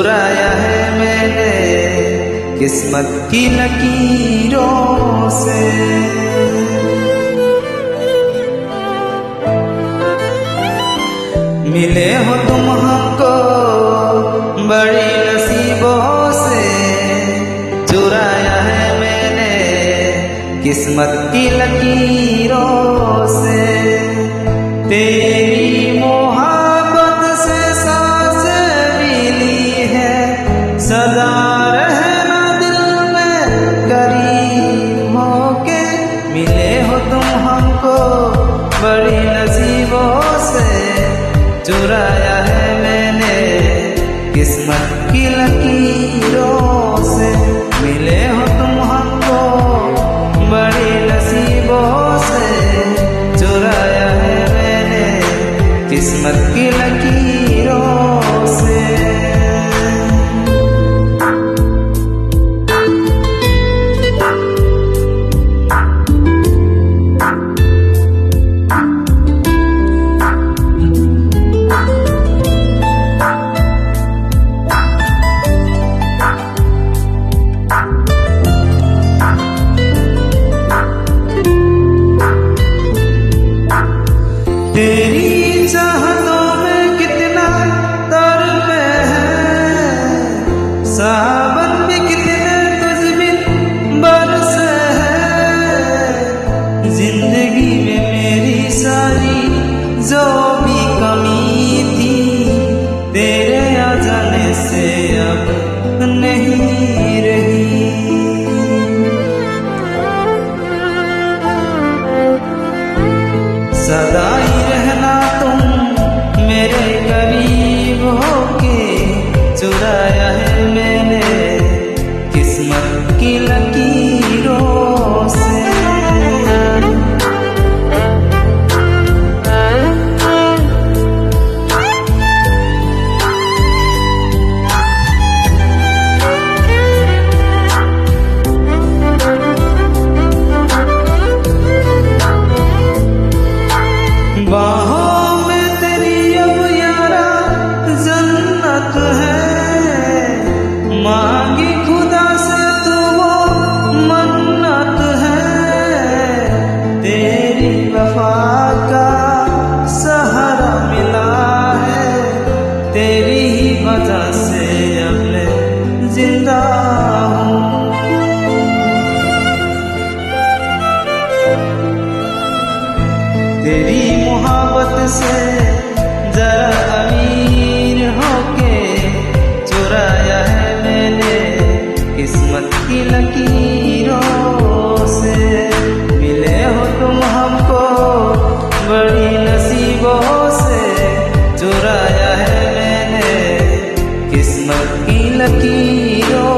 चुराया है मैंने किस्मत की लकीरों से। मिले हो तुम हमको बड़ी नसीबों से, चुराया है मैंने किस्मत की लकीरों से। तेरी मोहब्बत से सांस मिली है, सदा रहना दिल में करीब होके। मिले हो तुम हमको बड़ी नसीबों से, चुराया है मैंने किस्मत की लकीरों से। मिले हो तुम हमको बड़ी नसीबों से, चुराया है मैंने किस्मत की लकीरों से। तेरी चाहतों में कितना तड़प है, सावन भी कितने तुझ बिन बरस है। जिंदगी में मेरी सारी जो भी कमी थी, तेरे आ जाने से अब नहीं रही। सदा ही रहना तुम मेरे करीब होके, चुराया है मैंने किस्मत की लकीरों से। बाहों में तेरी अब यारा जन्नत है, मांगी खुदा से तू वो मन्नत है। तेरी वफा का सहारा मिला है, तेरी ही वजह से अब मैं जिंदा हूँ। तेरी मोहब्बत से जरा अमीर होके, चुराया है मैंने किस्मत की लकीरों से। मिले हो तुम हमको बड़ी नसीबों से, चुराया है मैंने किस्मत की लकीरों